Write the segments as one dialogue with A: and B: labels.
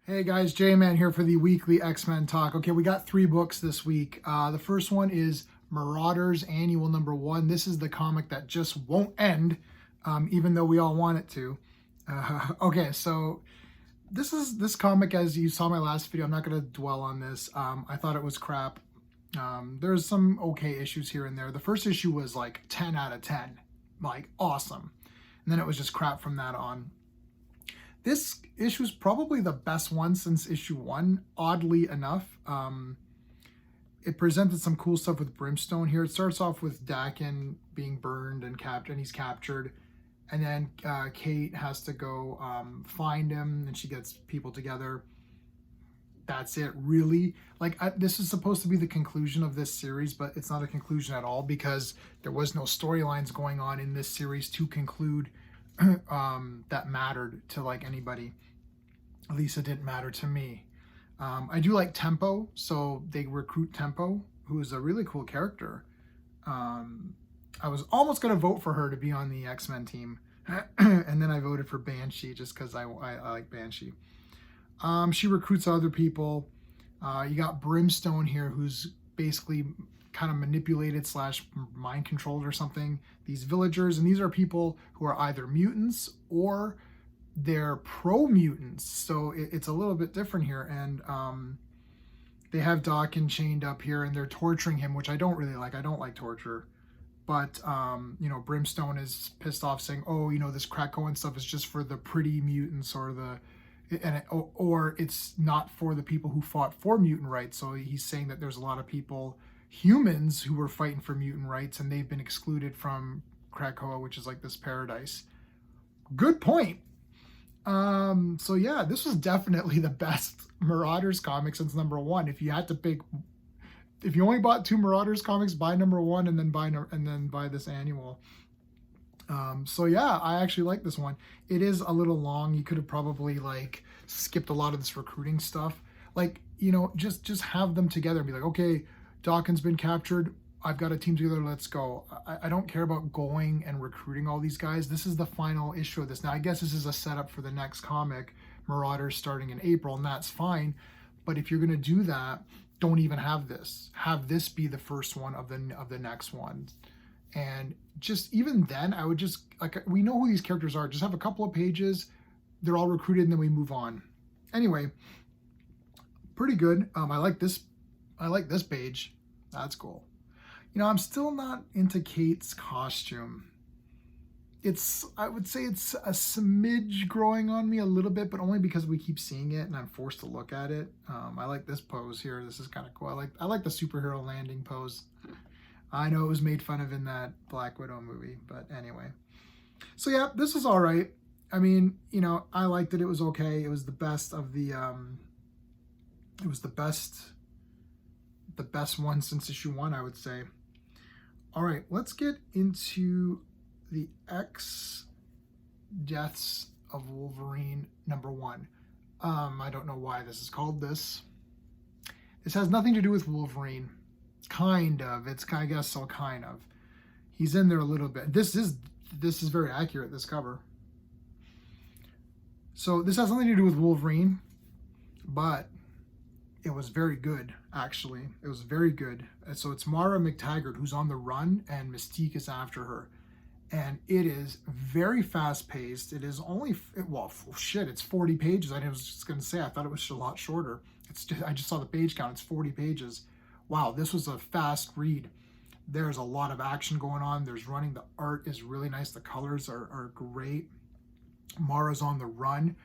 A: Hey guys, J-Man here for the weekly X-Men talk. Okay, we got 3 books this week. The first one is Marauders Annual #1. This is the comic that just won't end, even though we all want it to. Okay, so this comic, as you saw my last video, I'm not going to dwell on this. I thought it was crap. There's some okay issues here and there. The first issue was like 10 out of 10, like awesome. And then it was just crap from that on. This issue is probably the best one since issue 1, oddly enough. It presented some cool stuff with Brimstone here. It starts off with Dakin being burned and captured, and he's captured. And then Kate has to go find him, and she gets people together. That's it, really. Like, this is supposed to be the conclusion of this series, but it's not a conclusion at all because there was no storylines going on in this series to conclude that mattered to like anybody. At least it didn't matter to me. I do like Tempo, so they recruit Tempo, who is a really cool character. I was almost going to vote for her to be on the X-Men team, and then I voted for Banshee just because I like Banshee. She recruits other people. You got Brimstone here, who's basically kind of manipulated / mind controlled or something these villagers, and these are people who are either mutants or they're pro-mutants, so it's a little bit different here. And they have Dakin chained up here and they're torturing him, which I don't really like. I don't like torture, but you know, Brimstone is pissed off saying, oh, you know, this Krakoan stuff is just for the pretty mutants or it's not for the people who fought for mutant rights. So he's saying that there's a lot of people, humans, who were fighting for mutant rights, and they've been excluded from Krakoa, which is like this paradise. Good point. So yeah, this was definitely the best Marauders comic since #1. If you had to pick, if you only bought 2 Marauders comics, buy #1 and then buy this annual. So yeah, I actually like this one. It is a little long. You could have probably like skipped a lot of this recruiting stuff. Like, you know, just have them together and be like, okay, Dakin's been captured. I've got a team together. Let's go. I don't care about going and recruiting all these guys. This is the final issue of this. Now, I guess this is a setup for the next comic, Marauders, starting in April, and that's fine. But if you're going to do that, don't even have this. Have this be the first one of the next one. And just even then, I would just, like, we know who these characters are. Just have a couple of pages. They're all recruited, and then we move on. Anyway, pretty good. I like this page. That's cool. You know, I'm still not into Kate's costume. I would say it's a smidge growing on me a little bit, but only because we keep seeing it and I'm forced to look at it. I like this pose here. This is kind of cool. I like the superhero landing pose. I know it was made fun of in that Black Widow movie, but anyway. So yeah, this is all right. I mean, you know, I liked it. It was okay. It was the best of the, it was the best one since issue 1, I would say. All right, let's get into the X Deaths of Wolverine #1. I don't know why this is called this. This has nothing to do with Wolverine. Kind of. It's, I guess so, kind of. He's in there a little bit. This is very accurate, this cover. So this has nothing to do with Wolverine, but it was very good, actually. It was very good. And so it's Mara McTaggart who's on the run, and Mystique is after her. And it is very fast-paced. It is only, well, shit, it's 40 pages. I was just going to say, I thought it was a lot shorter. I just saw the page count. It's 40 pages. Wow, this was a fast read. There's a lot of action going on. There's running. The art is really nice. The colors are great. Mara's on the run,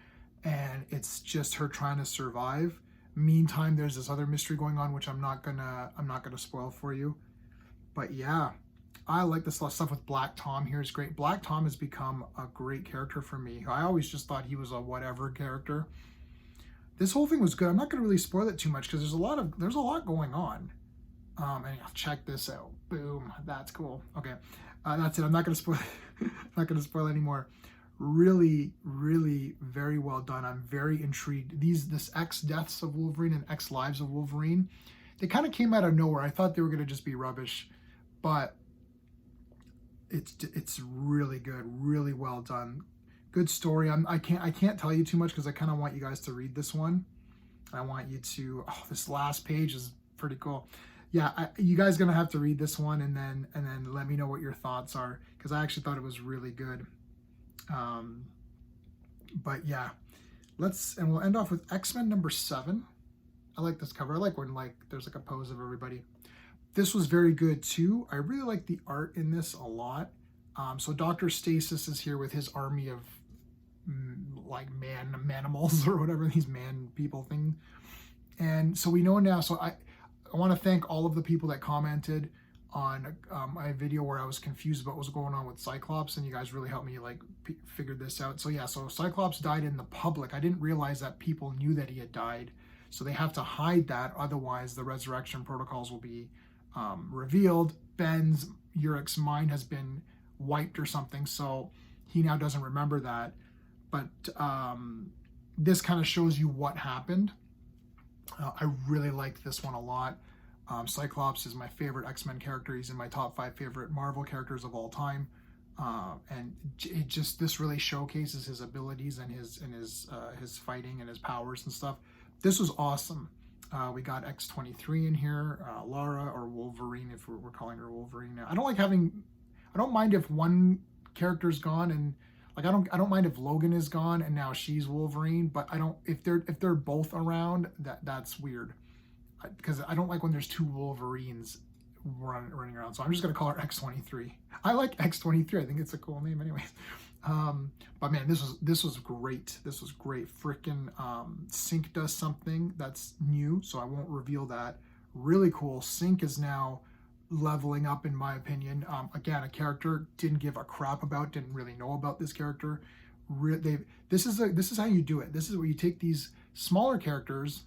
A: and it's just her trying to survive. Meantime, there's this other mystery going on, which I'm not gonna spoil for you. But yeah, I like this stuff with Black Tom here. Is great. Black Tom has become a great character for me. I always just thought he was a whatever character. This whole thing was good. I'm not gonna really spoil it too much because there's a lot going on. And check this out. Boom, that's cool. Okay, that's it. I'm not gonna spoil. I'm not gonna spoil anymore. Really, really very well done. I'm very intrigued. This X Deaths of Wolverine and X Lives of Wolverine, they kind of came out of nowhere. I thought they were going to just be rubbish, but it's really good, really well done. Good story. I can't tell you too much because I kind of want you guys to read this one. I want you to. Oh, this last page is pretty cool. Yeah, you guys gonna have to read this one and then let me know what your thoughts are, because I actually thought it was really good. But yeah, we'll end off with X-Men number 7. I like this cover. I like when like there's like a pose of everybody. This was very good too. I really like the art in this a lot. So Dr. Stasis is here with his army of like manimals or whatever, these man people thing. And so we know now. So I want to thank all of the people that commented on my video where I was confused about what was going on with Cyclops, and you guys really helped me like figure this out. So yeah, so Cyclops died in the public. I didn't realize that people knew that he had died, so they have to hide that, otherwise the resurrection protocols will be revealed. Ben's Urich's mind has been wiped or something, so he now doesn't remember that. But this kind of shows you what happened. I really liked this one a lot. Cyclops is my favorite X-Men character. He's in my top 5 favorite Marvel characters of all time. And it just, this really showcases his abilities and his fighting and his powers and stuff. This was awesome. We got X-23 in here, Lara, or Wolverine, if we're calling her Wolverine now. I don't mind if one character's gone, and like I don't mind if Logan is gone and now she's Wolverine, but if they're both around, that's weird, because I don't like when there's 2 Wolverines running around. So I'm just gonna call her X-23. I like X-23. I think it's a cool name, anyways. But man, this was great. This was great. Frickin' Sync does something that's new, so I won't reveal that. Really cool. Sync is now leveling up, in my opinion. Again, a character didn't give a crap about, didn't really know about this character. This is how you do it. This is where you take these smaller characters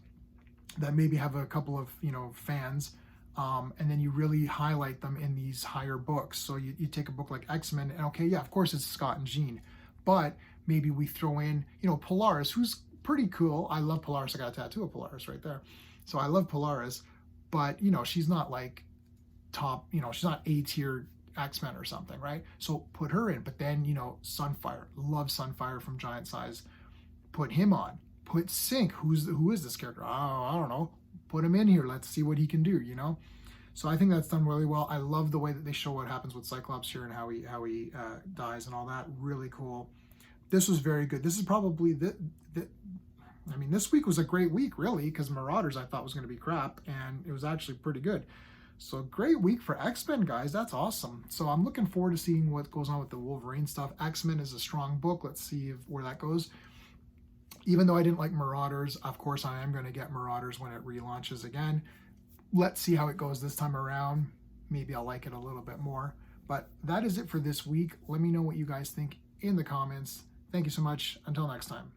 A: that maybe have a couple of fans, and then you really highlight them in these higher books. So you take a book like X-Men, and okay, yeah, of course it's Scott and Jean, but maybe we throw in Polaris, who's pretty cool. I love Polaris. I got a tattoo of Polaris right there, so I love Polaris, but she's not like top, she's not A-tier X-Men or something, right? So put her in. But then Sunfire, love Sunfire from Giant Size, put him on. Put Sync, who is this character? Oh, I don't know, put him in here, let's see what he can do. So I think that's done really well. I love the way that they show what happens with Cyclops here and how he dies and all that. Really cool. This was very good. This is probably I mean, this week was a great week, really, because Marauders I thought was going to be crap, and it was actually pretty good. So great week for X-Men, guys. That's awesome. So I'm looking forward to seeing what goes on with the Wolverine stuff. X-Men is a strong book. Let's see where that goes. Even though I didn't like Marauders, of course I am going to get Marauders when it relaunches again. Let's see how it goes this time around. Maybe I'll like it a little bit more. But that is it for this week. Let me know what you guys think in the comments. Thank you so much. Until next time.